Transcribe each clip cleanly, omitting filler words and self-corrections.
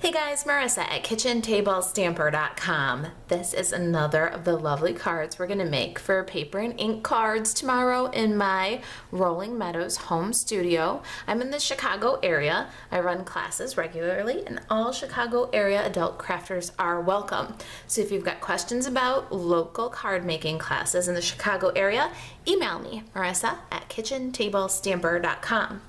Hey guys, Marissa at KitchenTableStamper.com. This is another of the lovely cards we're going to make for paper and ink cards tomorrow in my Rolling Meadows home studio. I'm in the Chicago area. I run classes regularly and all Chicago area adult crafters are welcome. So if you've got questions about local card making classes in the Chicago area, email me, Marissa at KitchenTableStamper.com.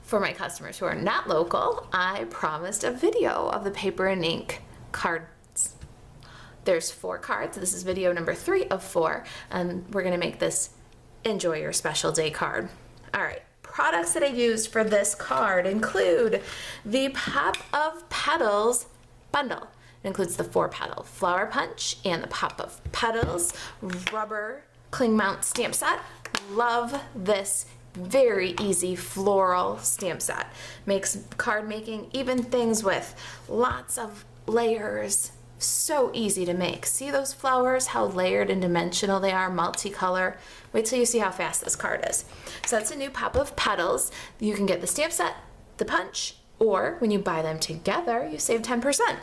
For my customers who are not local, I promised a video of the paper and ink cards. There's 4 cards. This is video number 3 of 4, and we're gonna make this Enjoy Your Special Day card. All right, products that I used for this card include the Pop of Petals bundle. It includes the 4-petal flower punch and the Pop of Petals rubber cling mount stamp set. Love this very easy floral stamp set. Makes card making, even things with lots of layers, so easy to make. See those flowers, how layered and dimensional they are, multicolor. Wait till you see how fast this card is. So that's a new Pop of Petals. You can get the stamp set, the punch, or when you buy them together, you save 10%.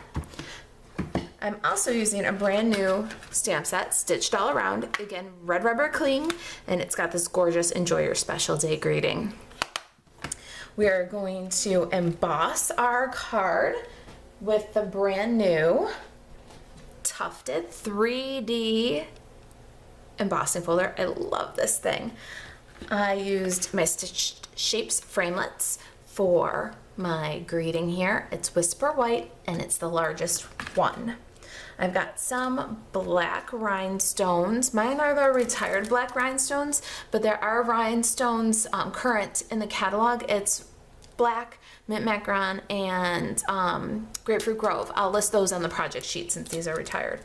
I'm also using a brand new stamp set, stitched all around. Again, red rubber cling, and it's got this gorgeous Enjoy Your Special Day greeting. We are going to emboss our card with the brand new tufted 3D embossing folder. I love this thing. I used my Stitched Shapes framelits for my greeting here. It's Whisper White and it's the largest one. I've got some black rhinestones. Mine are the retired black rhinestones, but there are rhinestones current in the catalog. It's black, mint macaron, and grapefruit grove. I'll list those on the project sheet since these are retired.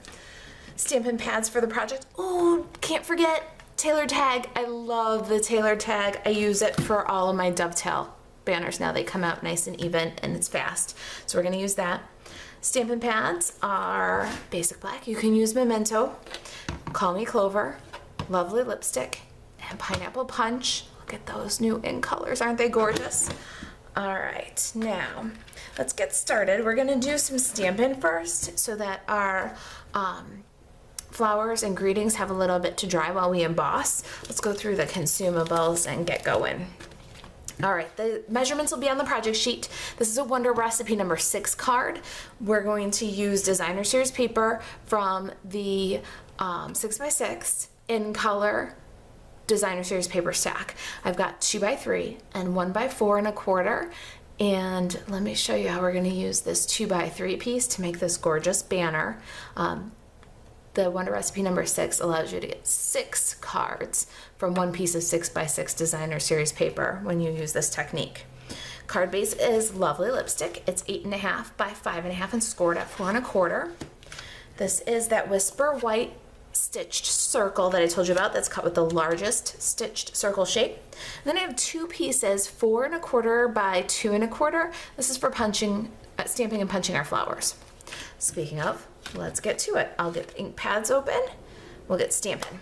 Stampin' pads for the project. Oh, can't forget tailor tag. I love the tailor tag. I use it for all of my dovetail banners now. They come out nice and even and it's fast. So we're gonna use that. Stampin' pads are basic black. You can use Memento, Call Me Clover, Lovely Lipstick, and Pineapple Punch. Look at those new ink colors. Aren't they gorgeous? All right, now let's get started. We're gonna do some Stampin' first so that our flowers and greetings have a little bit to dry while we emboss. Let's go through the consumables and get going. All right, the measurements will be on the project sheet. This is a Wonder Recipe number 6 card. We're going to use designer series paper from the 6x6 in color designer series paper stack. I've got 2x3 and 1x4 1/4. And let me show you how we're going to use this 2x3 piece to make this gorgeous banner. The Wonder Recipe number 6 allows you to get 6 cards from one piece of 6x6 designer series paper when you use this technique. Card base is Lovely Lipstick. It's 8.5 by 5.5 and scored at 4 1/4. This is that Whisper White stitched circle that I told you about that's cut with the largest stitched circle shape. And then I have 2 pieces, 4 1/4 by 2 1/4. This is for punching, stamping and punching our flowers. Speaking of, let's get to it. I'll get the ink pads open. We'll get stamping.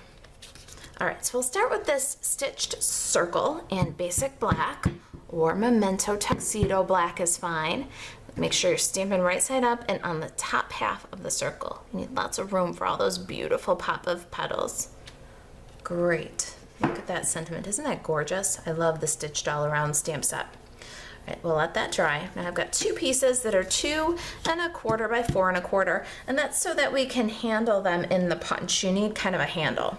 All right, so we'll start with this stitched circle in basic black or Memento Tuxedo black is fine. Make sure you're stamping right side up and on the top half of the circle. You need lots of room for all those beautiful Pop of Petals. Great. Look at that sentiment. Isn't that gorgeous? I love the stitched all around stamp set. All right, we'll let that dry. Now I've got 2 pieces that are 2 1/4 by 4 1/4, and that's so that we can handle them in the punch. You need kind of a handle.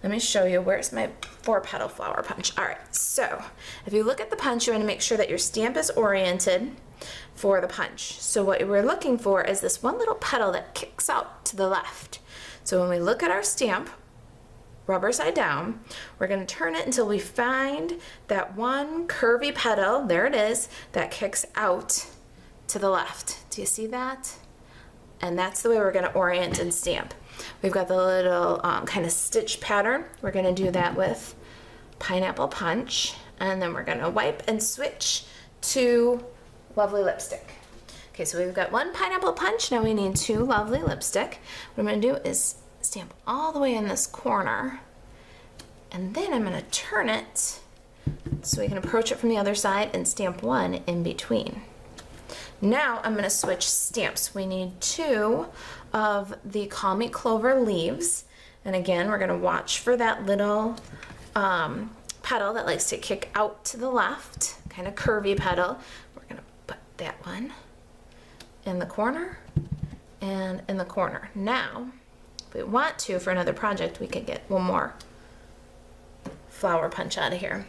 Let me show you, where's my 4-petal flower punch? All right, so if you look at the punch, you want to make sure that your stamp is oriented for the punch. So what we're looking for is this one little petal that kicks out to the left. So when we look at our stamp, rubber side down, we're going to turn it until we find that one curvy petal, there it is, that kicks out to the left. Do you see that? And that's the way we're going to orient and stamp. We've got the little kind of stitch pattern. We're going to do that with Pineapple Punch, and then we're going to wipe and switch to Lovely Lipstick. Okay, so we've got 1 Pineapple Punch. Now we need 2 Lovely Lipstick. What I'm going to do is stamp all the way in this corner, and then I'm going to turn it so we can approach it from the other side and stamp 1 in between. Now I'm gonna switch stamps. We need 2 of the Call Me Clover leaves. And again, we're gonna watch for that little petal that likes to kick out to the left, kind of curvy petal. We're gonna put that one in the corner and in the corner. Now, if we want to, for another project, we could get one more flower punch out of here.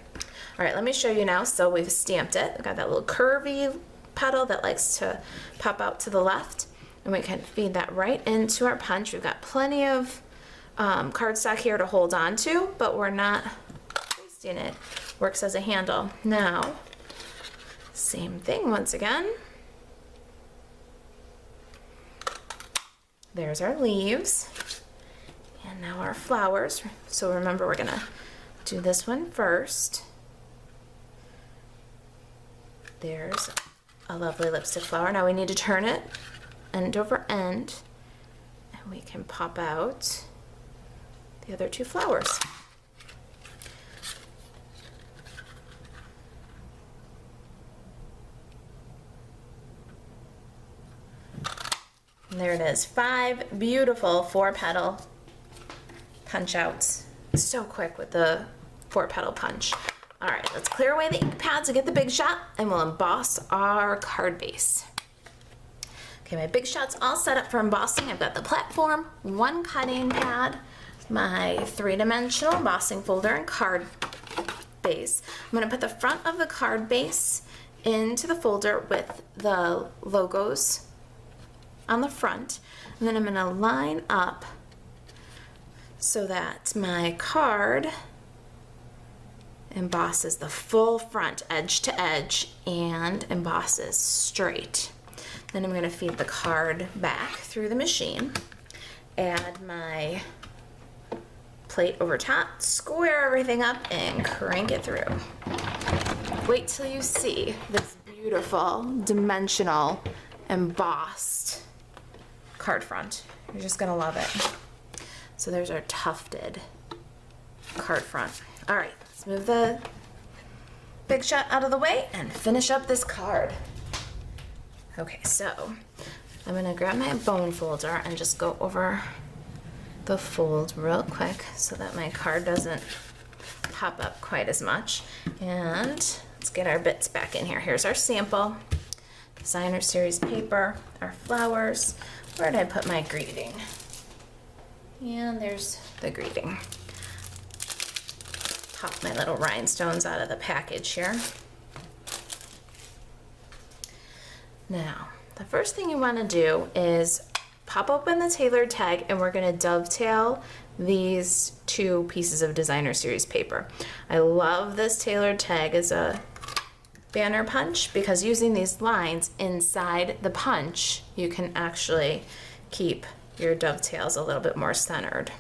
All right, let me show you now. So we've stamped it. We've got that little curvy petal that likes to pop out to the left, and we can feed that right into our punch. We've got plenty of cardstock here to hold on to, but we're not wasting it. Works as a handle. Now, same thing once again. There's our leaves, and now our flowers. So remember, we're gonna do this one first. There's a lovely lipstick flower. Now we need to turn it end over end, and we can pop out the other 2 flowers. And there it is, 5 beautiful 4-petal punch outs. So quick with the 4-petal punch. All right, let's clear away the ink pads and get the Big Shot, and we'll emboss our card base. Okay, my Big Shot's all set up for embossing. I've got the platform, 1 cutting pad, my 3-dimensional embossing folder and card base. I'm gonna put the front of the card base into the folder with the logos on the front, and then I'm gonna line up so that my card embosses the full front, edge to edge, and embosses straight. Then I'm gonna feed the card back through the machine, add my plate over top, square everything up, and crank it through. Wait till you see this beautiful dimensional embossed card front. You're just gonna love it. So there's our tufted card front. All right, let's move the Big Shot out of the way and finish up this card. Okay, so I'm gonna grab my bone folder and just go over the fold real quick so that my card doesn't pop up quite as much. And let's get our bits back in here. Here's our sample, designer series paper, our flowers. Where did I put my greeting? And there's the greeting. Pop my little rhinestones out of the package here. Now, the first thing you want to do is pop open the tailored tag, and we're going to dovetail these 2 pieces of designer series paper. I love this tailored tag as a banner punch because using these lines inside the punch, you can actually keep your dovetails a little bit more centered.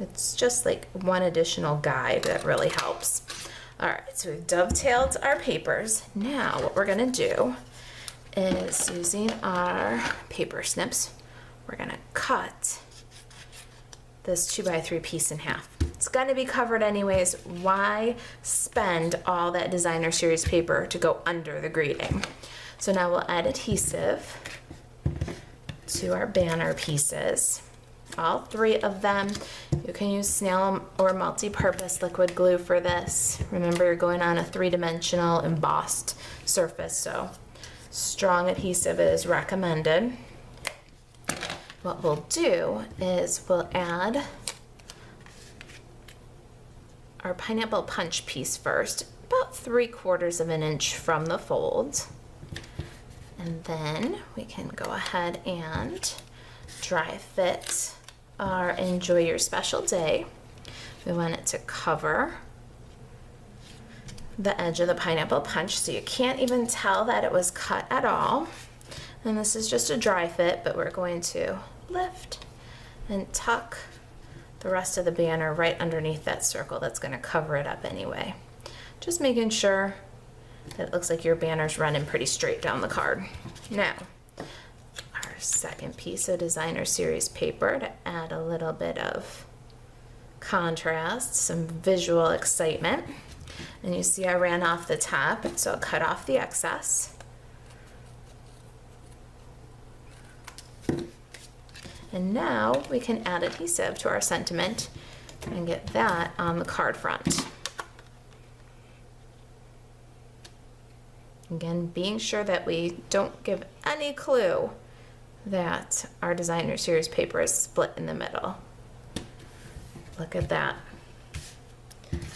It's just like one additional guide that really helps. All right, so we've dovetailed our papers. Now what we're gonna do is, using our paper snips, we're gonna cut this 2x3 piece in half. It's gonna be covered anyways. Why spend all that designer series paper to go under the greeting? So now we'll add adhesive to our banner pieces. All 3 of them. You can use snail or multi-purpose liquid glue for this. Remember, you're going on a 3-dimensional embossed surface, so strong adhesive is recommended. What we'll do is we'll add our pineapple punch piece first, about 3/4 of an inch from the fold. And then we can go ahead and dry fit our Enjoy Your Special Day. We want it to cover the edge of the pineapple punch so you can't even tell that it was cut at all. And this is just a dry fit, but we're going to lift and tuck the rest of the banner right underneath that circle that's going to cover it up anyway. Just making sure that it looks like your banner's running pretty straight down the card. Now, our second piece of designer series paper to add a little bit of contrast, some visual excitement. And you see I ran off the top, so I'll cut off the excess. And now we can add adhesive to our sentiment and get that on the card front. Again, being sure that we don't give any clue that our designer series paper is split in the middle. Look at that.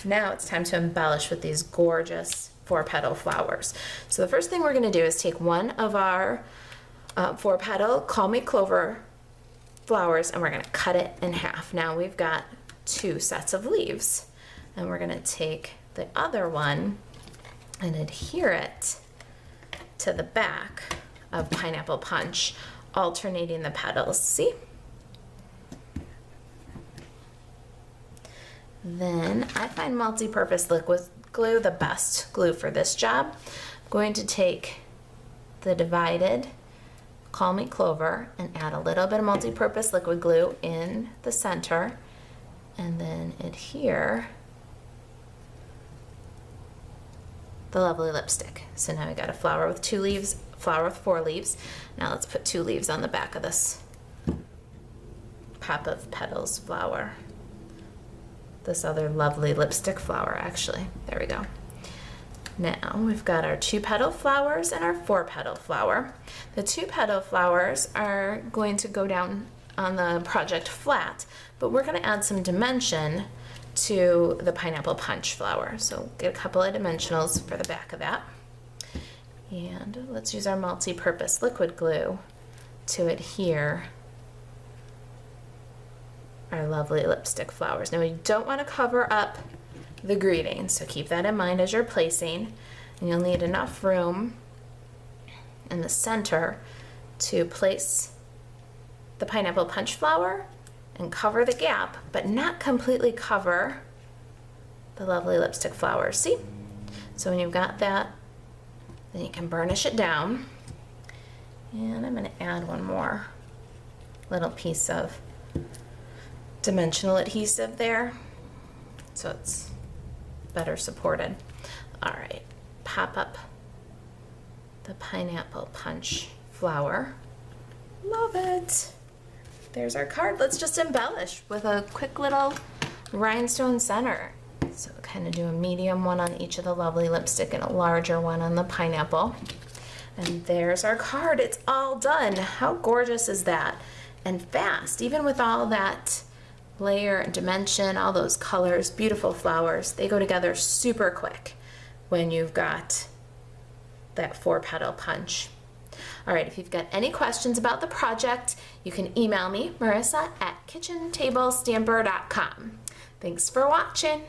Now it's time to embellish with these gorgeous 4-petal flowers. So the first thing we're going to do is take one of our 4-petal Call Me Clover flowers and we're going to cut it in half. Now we've got 2 sets of leaves, and we're going to take the other one and adhere it to the back of Pineapple Punch, alternating the petals. See? Then I find multi-purpose liquid glue the best glue for this job. I'm going to take the divided Call Me Clover and add a little bit of multi-purpose liquid glue in the center, and then adhere the lovely lipstick. So now we got a flower with 2 leaves, flower with 4 leaves. Now let's put 2 leaves on the back of this Pop of Petals flower. This other lovely lipstick flower, actually. There we go. Now we've got our 2-petal flowers and our 4-petal flower. The 2-petal flowers are going to go down on the project flat, but we're going to add some dimension to the Pineapple Punch flower. So get a couple of dimensionals for the back of that. And let's use our multi-purpose liquid glue to adhere our lovely lipstick flowers. Now we don't want to cover up the greeting, so keep that in mind as you're placing. And you'll need enough room in the center to place the Pineapple Punch flower and cover the gap, but not completely cover the lovely lipstick flowers. See? So when you've got that, then you can burnish it down. And I'm going to add one more little piece of dimensional adhesive there, so it's better supported. All right, pop up the Pineapple Punch flower. Love it. There's our card. Let's just embellish with a quick little rhinestone center. So kind of do a medium one on each of the lovely lipstick and a larger one on the pineapple. And there's our card. It's all done. How gorgeous is that? And fast, even with all that layer and dimension, all those colors, beautiful flowers, they go together super quick when you've got that 4-petal punch. All right, if you've got any questions about the project, you can email me, Marisa, at kitchentablestamper.com. Thanks for watching.